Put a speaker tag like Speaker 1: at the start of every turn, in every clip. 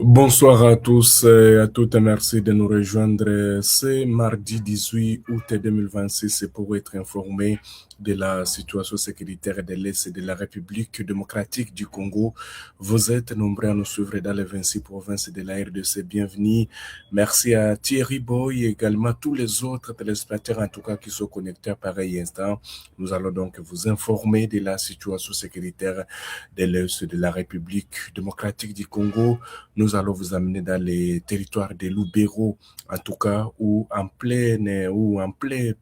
Speaker 1: Bonsoir à tous et à toutes, merci de nous rejoindre. C'est mardi 18 août 2026 pour être informé de la situation sécuritaire de l'Est de la République démocratique du Congo. Vous êtes nombreux à nous suivre dans les 26 provinces de la RDC. Bienvenue. Merci à Thierry Boy et également tous les autres téléspectateurs en tout cas qui sont connectés à pareil instant. Nous allons donc vous informer de la situation sécuritaire de l'Est de la République démocratique du Congo. Nous allons vous amener dans les territoires des Loubéro, en tout cas, où en plein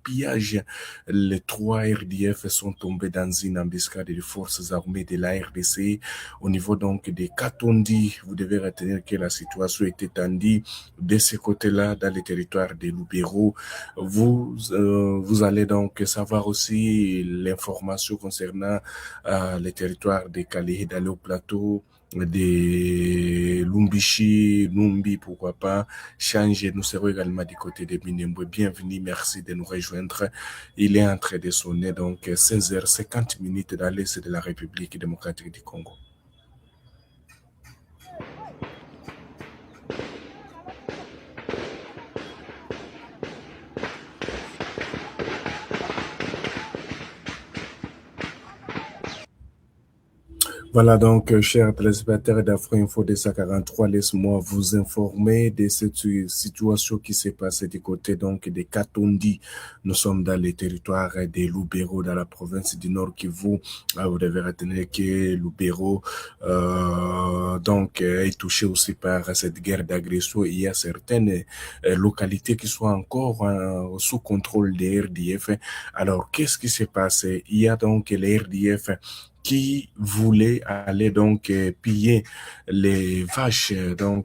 Speaker 1: pillage, les trois RDF sont tombés dans une embuscade des forces armées de la RDC. Au niveau donc des Katondi, vous devez retenir que la situation était tendue de ce côté-là, dans les territoires des Loubéro. Vous allez donc savoir aussi l'information concernant les territoires des Calais, d'aller au plateau, des Lumbishi, Numbi, pourquoi pas, changer. Nous serons également du côté de Minembwe. Bienvenue, merci de nous rejoindre. Il est en train de sonner donc 16h50 dans l'Est de la République démocratique du Congo. Voilà donc, chers téléspectateurs d'Afro-Info 243, laisse-moi vous informer de cette situation qui s'est passée du côté donc des Katondi. Nous sommes dans les territoires des Loubéro, dans la province du Nord Kivu. Vous devez retenir que Loubéro est touché aussi par cette guerre d'agression. Il y a certaines localités qui sont encore sous contrôle des RDF. Alors, qu'est-ce qui s'est passé? Il y a donc les RDF qui voulait aller donc piller les vaches dans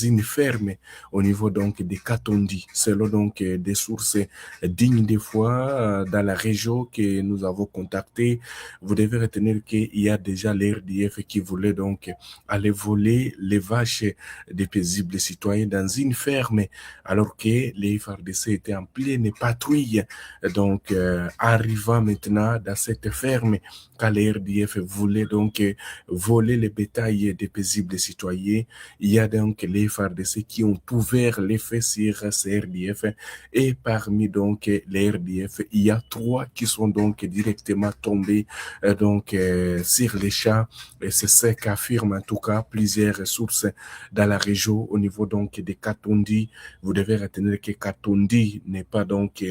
Speaker 1: une ferme au niveau donc des Katondi, selon donc des sources dignes des fois dans la région que nous avons contacté. Vous devez retenir qu'il y a déjà l'RDF qui voulait donc aller voler les vaches des paisibles citoyens dans une ferme alors que les FARDC étaient en pleine patrouille donc arrivant maintenant dans cette ferme quand les RDF voulaient donc voler le bétail des paisibles citoyens. Il y a donc les FARDC qui ont ouvert les faits sur ces RDF et parmi donc les RDF, il y a trois qui sont donc directement tombés sur les champs. Et c'est ce qu'affirment en tout cas plusieurs sources dans la région au niveau donc des Katondi. Vous devez retenir que Katondi n'est pas donc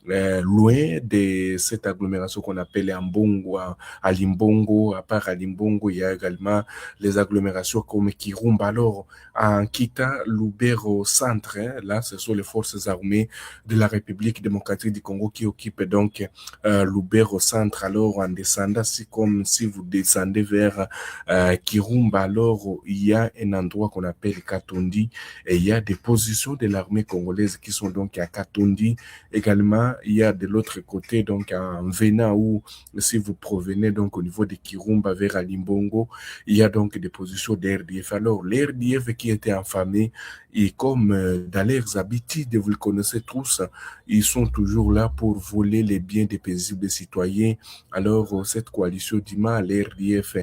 Speaker 1: loin de cette agglomération qu'on appelle Ambongo, à Limbongo. À part à Limbongo, il y a également les agglomérations comme Kirumba. Alors, en quittant Lubero centre, là, ce sont les forces armées de la République démocratique du Congo qui occupent donc Lubero centre. Alors, en descendant, c'est comme si vous descendez vers Kirumba. Alors, il y a un endroit qu'on appelle Katondi et il y a des positions de l'armée congolaise qui sont donc à Katondi. Également, il y a de l'autre côté, donc en venant où, si vous provenez donc au niveau de Kirumba vers Alimbongo, il y a donc des positions d'RDF. Alors, les RDF qui étaient affamés, et comme dans leurs habitudes, vous le connaissez tous, ils sont toujours là pour voler les biens des paisibles citoyens. Alors, cette coalition d'IMA, les RDF,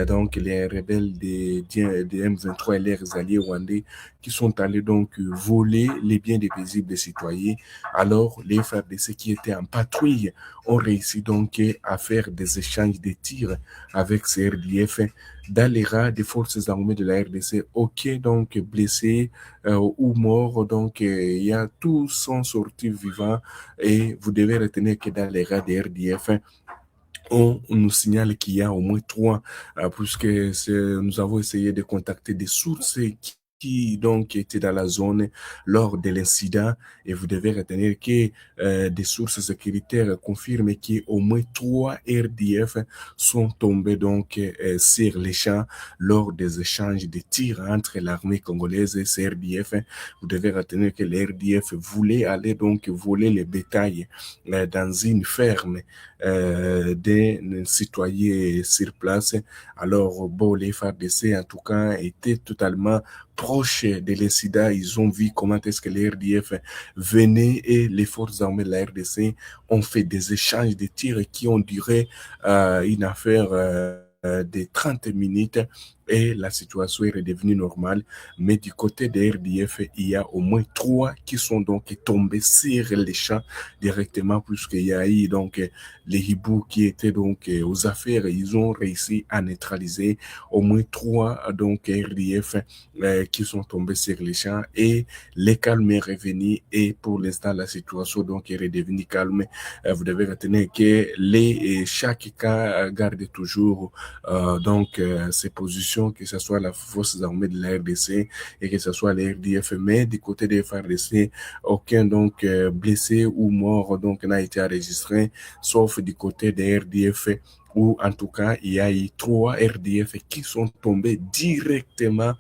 Speaker 1: donc les rebelles des M23 et leurs alliés rwandais, qui sont allés donc voler les biens des paisibles citoyens. Alors, les FARDC qui étaient en patrouille ont réussi donc à faire des échanges de tirs avec ces RDF dans les rangs des forces armées de la RDC. Aucun donc blessé ou mort, donc il y a tous sont sortis vivants et vous devez retenir que dans les rangs des RDF, on nous signale qu'il y a au moins trois, puisque nous avons essayé de contacter des sources qui donc étaient dans la zone lors de l'incident et vous devez retenir que des sources sécuritaires confirment qu'au moins trois RDF sont tombés donc sur les champs lors des échanges de tirs entre l'armée congolaise et ces RDF. Vous devez retenir que les RDF voulaient aller donc voler les bétails dans une ferme des citoyens sur place. Alors, bon, les FARDC, en tout cas, étaient totalement proches de l'incident. Ils ont vu comment est-ce que les RDF venaient et les forces armées de la RDC ont fait des échanges de tirs qui ont duré une affaire de 30 minutes et la situation est redevenue normale. Mais du côté des RDF, il y a au moins 3 qui sont donc tombés sur les champs directement, puisqu'il y a eu donc les hiboux qui étaient donc aux affaires. Ils ont réussi à neutraliser au moins 3 donc RDF qui sont tombés sur les champs et les calmes est revenu et pour l'instant la situation donc est redevenue calme. Vous devez retenir que chaque cas garde toujours ses positions, que ce soit la force armée de la RDC et que ce soit les RDF, mais du côté des FARDC, aucun donc blessé ou mort donc n'a été enregistré, sauf du côté des RDF où en tout cas il y a eu 3 RDF qui sont tombés directement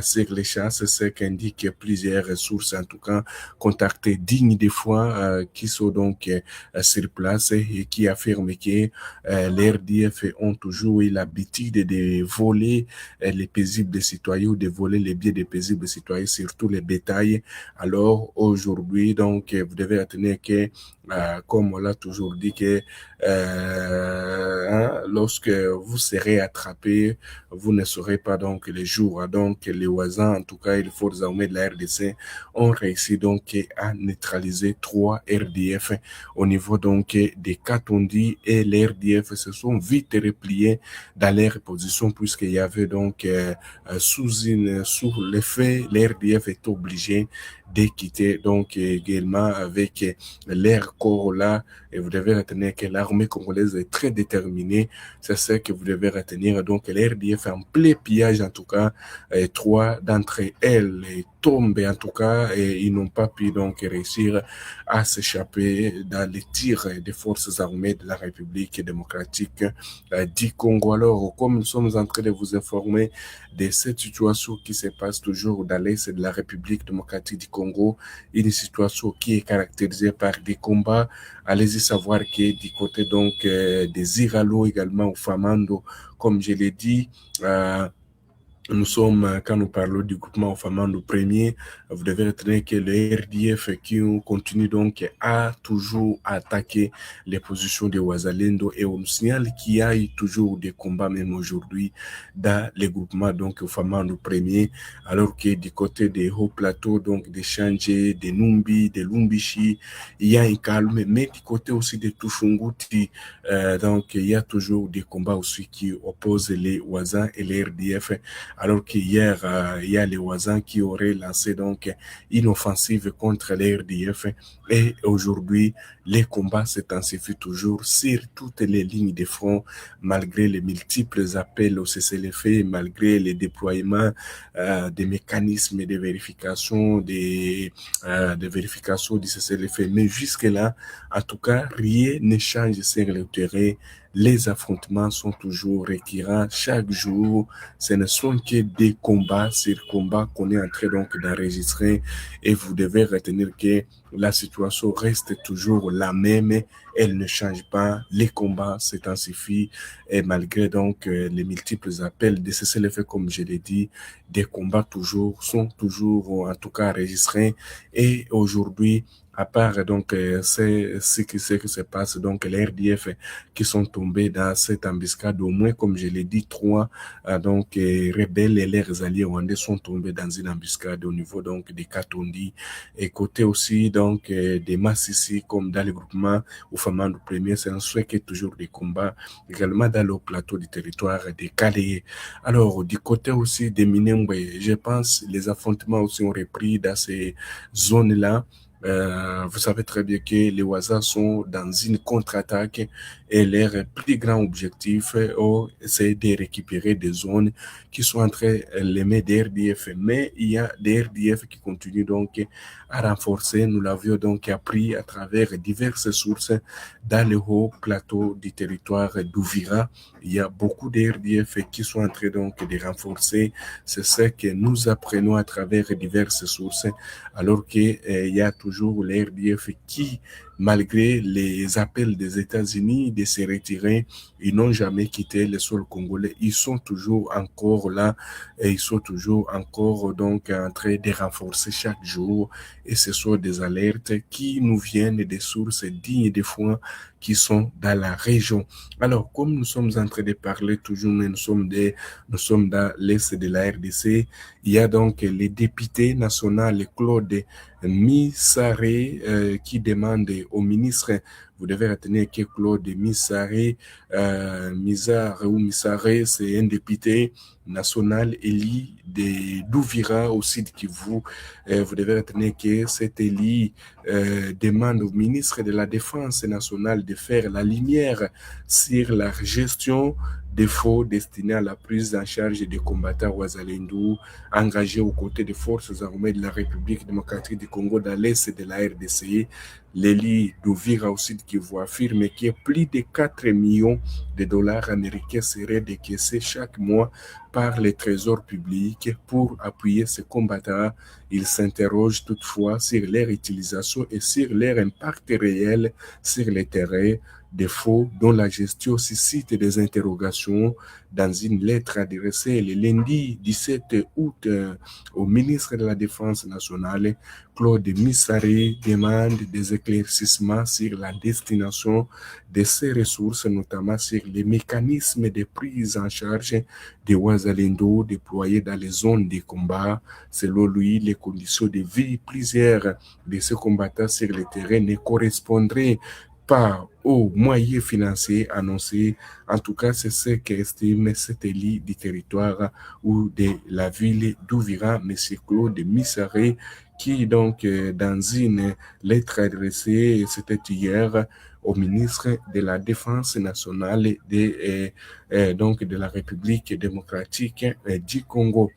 Speaker 1: sur les champs. C'est ce qu'indiquent plusieurs ressources, en tout cas contactées dignes des fois, qui sont donc sur place et qui affirment que les RDF ont toujours eu l'habitude de voler les paisibles citoyens ou de voler les biens des paisibles citoyens, surtout les bétails. Alors aujourd'hui, donc, vous devez retenir que comme on l'a toujours dit, que lorsque vous serez attrapé, vous ne saurez pas donc les jours. Donc les voisins, en tout cas les forces armées de la RDC, ont réussi donc à neutraliser 3 RDF au niveau donc des Katondi, et les RDF se sont vite repliés dans leur position puisqu'il y avait donc sous l'effet, les RDF étaient obligés de quitter donc également avec l'air corps là. Et vous devez retenir que l'armée congolaise est très déterminée. C'est ce que vous devez retenir. Donc, les RDF en plein pillage, en tout cas, 3 d'entre elles tombent, en tout cas, et ils n'ont pas pu donc réussir à s'échapper dans les tirs des forces armées de la République démocratique du Congo. Alors, comme nous sommes en train de vous informer de cette situation qui se passe toujours dans l'Est de la République démocratique du Congo, une situation qui est caractérisée par des combats. Allez-y savoir que du côté donc des Iralo également au Famando, comme je l'ai dit, nous sommes, quand nous parlons du groupement Famando premier, vous devez retenir que le RDF qui continue donc à toujours attaquer les positions de Ouazalendo, et on nous signale qu'il y a eu toujours des combats même aujourd'hui dans les groupements donc Famando premier, alors que du côté des hauts plateaux, donc des Changé, des Numbi, des Lumbishi, il y a un calme, mais du côté aussi de Tushunguti, donc il y a toujours des combats aussi qui opposent les Ouazans et les RDF. Alors qu'hier, il y a les voisins qui auraient lancé donc une offensive contre les RDF. Et aujourd'hui, les combats s'intensifient toujours sur toutes les lignes de front, malgré les multiples appels au cessez-le-feu, malgré les déploiements des mécanismes de vérification, de vérification du cessez-le-feu. Mais jusque-là, en tout cas, rien ne change sur le terrain. Les affrontements sont toujours récurrents. Chaque jour, ce ne sont que des combats sur combats qu'on est en train donc d'enregistrer, et vous devez retenir que la situation reste toujours la même. Elle ne change pas. Les combats s'intensifient et malgré donc les multiples appels de cessez-le-feu, comme je l'ai dit, des combats sont toujours en tout cas enregistrés. Et aujourd'hui, à part donc c'est ce qui se passe, donc les RDF qui sont tombés dans cette embuscade, au moins comme je l'ai dit, 3 donc rebelles et leurs alliés rwandais sont tombés dans une embuscade au niveau donc des Katondi, et côté aussi donc des Massissi, comme dans le groupement au Famando premier, c'est un souhait qu'il y ait toujours des combats également dans le plateau du territoire des Calais. Alors du côté aussi des Minembwe, je pense les affrontements aussi ont repris dans ces zones-là. Vous savez très bien que les Ouazas sont dans une contre-attaque et leur plus grand objectif c'est de récupérer des zones qui sont entre les mains des RDF. Mais il y a des RDF qui continuent donc à renforcer. Nous l'avions donc appris à travers diverses sources dans le haut plateau du territoire d'Ouvira. Il y a beaucoup de RDF qui sont en train donc de renforcer. C'est ce que nous apprenons à travers diverses sources, alors qu'il y a toujours les RDF qui malgré les appels des États-Unis de se retirer, ils n'ont jamais quitté le sol congolais. Ils sont toujours encore là et ils sont toujours encore donc en train de renforcer chaque jour. Et ce sont des alertes qui nous viennent des sources dignes de foi qui sont dans la région. Alors, comme nous sommes en train de parler toujours, nous sommes dans l'est de la RDC, il y a donc les députés nationaux, Claude Missaré, qui demande au ministre, vous devez retenir que Claude Missaré, Missaré, c'est un député national élu d'Ouvira au Sud Kivu. Vous devez retenir que cet élu demande au ministre de la Défense nationale de faire la lumière sur la gestion des fonds destinés à la prise en charge des combattants Ouazalendou engagés aux côtés des forces armées de la République démocratique du Congo dans l'est de la RDC. L'élu d'Ouvira au Sud Kivu affirme que plus de 4 millions de dollars américains seraient décaissés chaque mois par les trésors publics pour appuyer ces combattants. Il s'interroge toutefois sur leur utilisation et sur leur impact réel sur le terrain, défaut dont la gestion suscite des interrogations. Dans une lettre adressée le lundi 17 août au ministre de la Défense nationale, Claude Missaré demande des éclaircissements sur la destination de ces ressources, notamment sur les mécanismes de prise en charge des Ouazalendo déployés dans les zones de combat. Selon lui, les conditions de vie plusieurs de ces combattants sur le terrain ne correspondraient pas aux moyens financiers annoncés. En tout cas, c'est ce qu'estime cet élu du territoire ou de la ville d'Ouvira, M. Claude Missaré, qui donc, dans une lettre adressée, c'était hier, au ministre de la Défense nationale donc de la République démocratique du Congo.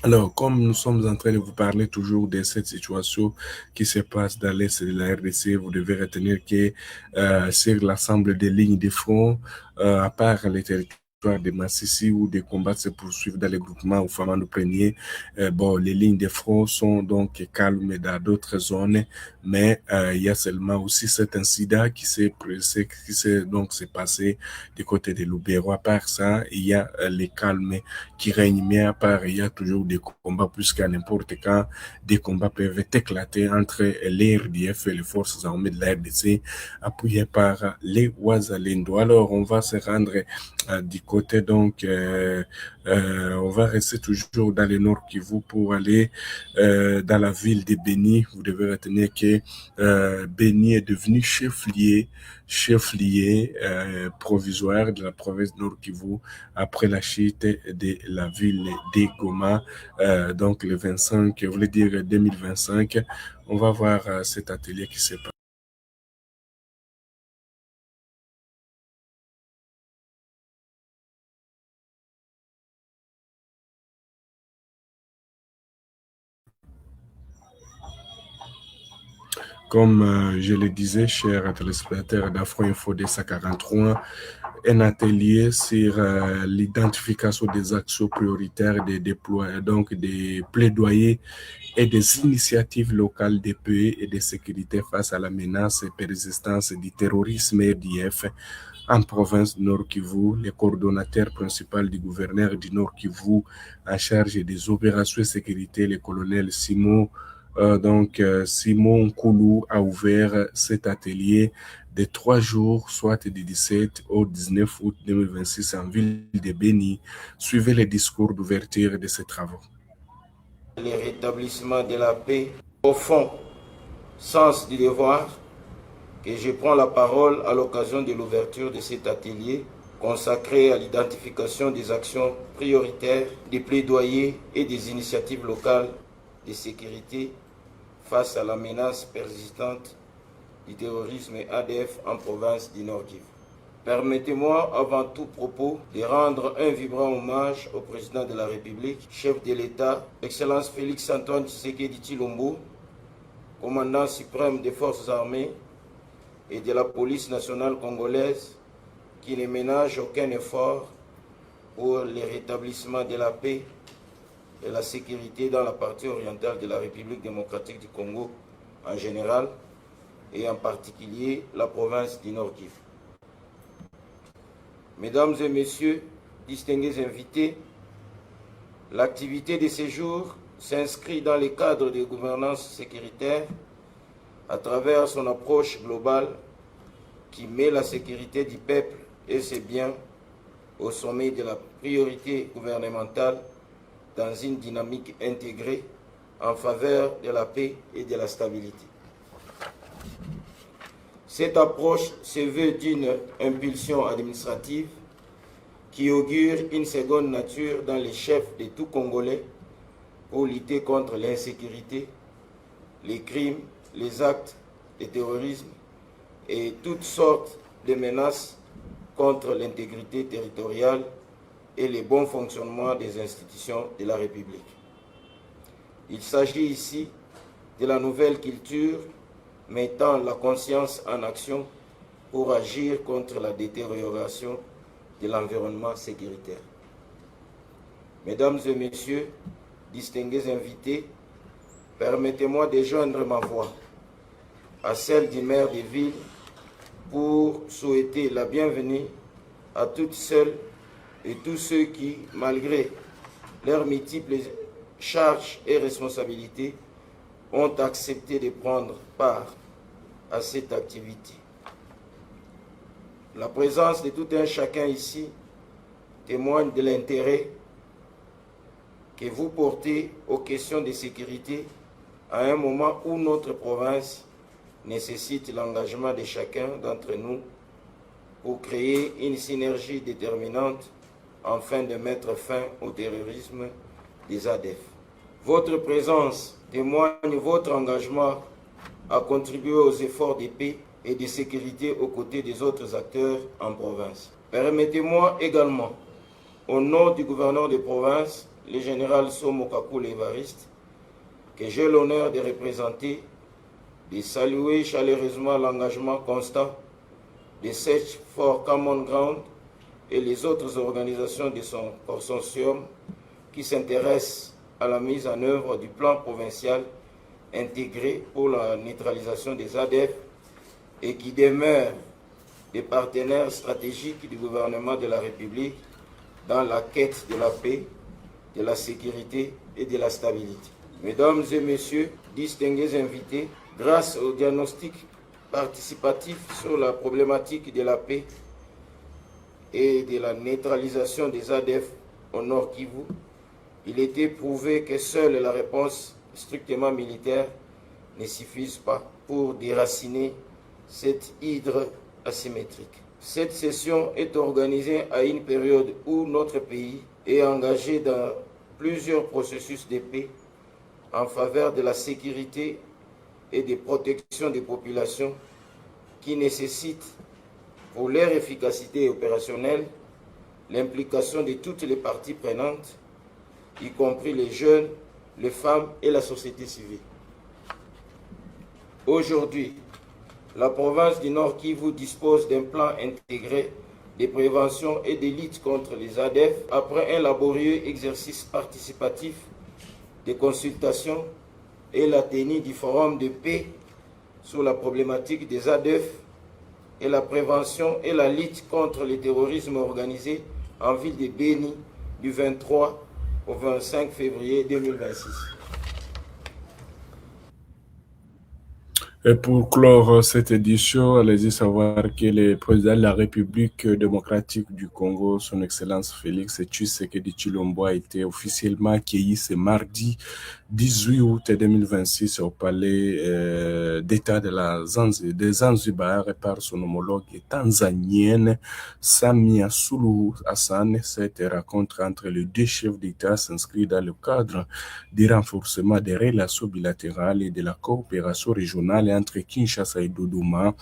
Speaker 1: Alors, comme nous sommes en train de vous parler toujours de cette situation qui se passe dans l'Est de la RDC, vous devez retenir que sur l'ensemble des lignes de front, à part les territoires de Massissi où des combats se poursuivent dans les groupements ou Famando Premier, bon, les lignes de front sont donc calmes dans d'autres zones, mais il y a seulement aussi cet incident qui s'est donc s'est passé du côté de Lubero. À part ça, il y a les calmes qui règne, mais à part, il y a toujours des combats plus qu'à n'importe quand. Des combats peuvent éclater entre les RDF et les forces armées de la RDC, appuyées par les Ouazalendo. Alors, on va se rendre du côté, donc, on va rester toujours dans le Nord Kivu pour aller dans la ville de Beni. Vous devez retenir que Beni est devenu chef-lieu provisoire de la province Nord Kivu après la chute de la ville de Goma, donc le 25, je voulais dire 2025. On va voir cet atelier qui se passe. Comme je le disais, chers téléspectateurs d'Afro Info de 43, un atelier sur l'identification des actions prioritaires des déplois, donc des plaidoyers et des initiatives locales de paix et de sécurité face à la menace et persistance du terrorisme RDF en province du Nord Kivu. Le coordonnateur principal du gouverneur du Nord Kivu en charge des opérations de sécurité, le colonel Simon Koulou a ouvert cet atelier de 3 jours, soit du 17 au 19 août 2026 en ville de Beni. Suivez les discours d'ouverture de ces travaux.
Speaker 2: Le rétablissement de la paix, au fond, sens du devoir, que je prends la parole à l'occasion de l'ouverture de cet atelier consacré à l'identification des actions prioritaires, des plaidoyers et des initiatives locales de sécurité face à la menace persistante du terrorisme ADF en province du Nord Kivu. Permettez-moi, avant tout propos, de rendre un vibrant hommage au président de la République, chef de l'État, Excellence Félix-Antoine Tshisekedi Tshilombo, commandant suprême des forces armées et de la police nationale congolaise, qui ne ménage aucun effort pour le rétablissement de la paix et la sécurité dans la partie orientale de la République démocratique du Congo en général et en particulier la province du Nord Kivu. Mesdames et messieurs, distingués invités, l'activité de ces jours s'inscrit dans le cadre de gouvernance sécuritaire à travers son approche globale qui met la sécurité du peuple et ses biens au sommet de la priorité gouvernementale dans une dynamique intégrée en faveur de la paix et de la stabilité. Cette approche se veut d'une impulsion administrative qui augure une seconde nature dans les chefs de tout Congolais pour lutter contre l'insécurité, les crimes, les actes de terrorisme et toutes sortes de menaces contre l'intégrité territoriale et le bon fonctionnement des institutions de la République. Il s'agit ici de la nouvelle culture mettant la conscience en action pour agir contre la détérioration de l'environnement sécuritaire. Mesdames et messieurs, distingués invités, permettez-moi de joindre ma voix à celle du maire de ville pour souhaiter la bienvenue à toutes celles et tous ceux qui, malgré leurs multiples charges et responsabilités, ont accepté de prendre part à cette activité. La présence de tout un chacun ici témoigne de l'intérêt que vous portez aux questions de sécurité à un moment où notre province nécessite l'engagement de chacun d'entre nous pour créer une synergie déterminante afin de mettre fin au terrorisme des ADF. Votre présence témoigne votre engagement à contribuer aux efforts de paix et de sécurité aux côtés des autres acteurs en province. Permettez-moi également, au nom du gouverneur de province, le général Somo Kakule Évariste, que j'ai l'honneur de représenter, de saluer chaleureusement l'engagement constant de Search for Common Ground et les autres organisations de son consortium qui s'intéressent à la mise en œuvre du plan provincial intégré pour la neutralisation des ADF et qui demeurent des partenaires stratégiques du gouvernement de la République dans la quête de la paix, de la sécurité et de la stabilité. Mesdames et messieurs, distingués invités, grâce au diagnostic participatif sur la problématique de la paix et de la neutralisation des ADF au Nord Kivu, il était prouvé que seule la réponse strictement militaire ne suffise pas pour déraciner cette hydre asymétrique. Cette session est organisée à une période où notre pays est engagé dans plusieurs processus de paix en faveur de la sécurité et de protection des populations qui nécessitent, pour leur efficacité opérationnelle, l'implication de toutes les parties prenantes, y compris les jeunes, les femmes et la société civile. Aujourd'hui, la province du Nord Kivu dispose d'un plan intégré de prévention et de lutte contre les ADF après un laborieux exercice participatif de consultation et la tenue du forum de paix sur la problématique des ADF et la prévention et la lutte contre le terrorisme organisé en ville de Beni du 23 au 25 février 2026.
Speaker 1: Et pour clore cette édition, allez-y savoir que le président de la République démocratique du Congo, son Excellence Félix Tshisekedi Tshilombo, a été officiellement accueilli ce mardi 18 août 2026 au palais d'État de Zanzibar par son homologue tanzanienne Samia Suluhu Hassan. Cette rencontre entre les deux chefs d'État s'inscrit dans le cadre du renforcement des relations bilatérales et de la coopération régionale entre Kinshasa et Dodoma.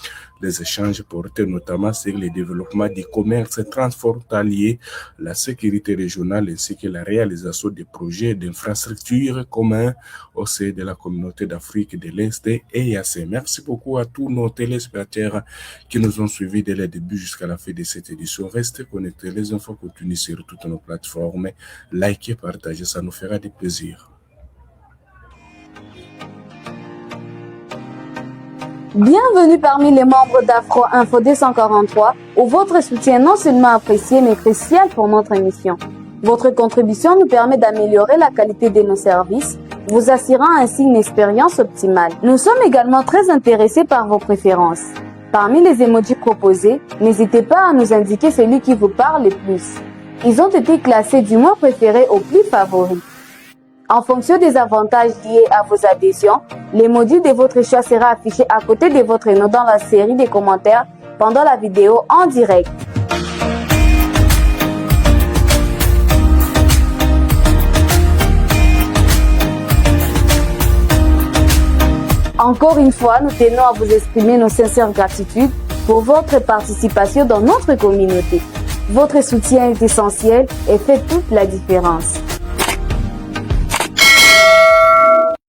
Speaker 1: Les échanges portaient notamment sur le développement du commerce transfrontalier, la sécurité régionale ainsi que la réalisation des projets d'infrastructures communs au sein de la communauté d'Afrique de l'Est et EAC. Merci beaucoup à tous nos téléspectateurs qui nous ont suivis dès le début jusqu'à la fin de cette édition. Restez connectés, les infos continuent sur toutes nos plateformes. Likez, partagez, ça nous fera du plaisir.
Speaker 3: Bienvenue parmi les membres d'Afro Info 243 où votre soutien est non seulement apprécié mais crucial pour notre émission. Votre contribution nous permet d'améliorer la qualité de nos services, vous assurant ainsi une expérience optimale. Nous sommes également très intéressés par vos préférences. Parmi les emojis proposés, n'hésitez pas à nous indiquer celui qui vous parle le plus. Ils ont été classés du moins préféré au plus favori. En fonction des avantages liés à vos adhésions, l'emoji de votre choix sera affiché à côté de votre nom dans la série des commentaires pendant la vidéo en direct. Encore une fois, nous tenons à vous exprimer nos sincères gratitudes pour votre participation dans notre communauté. Votre soutien est essentiel et fait toute la différence.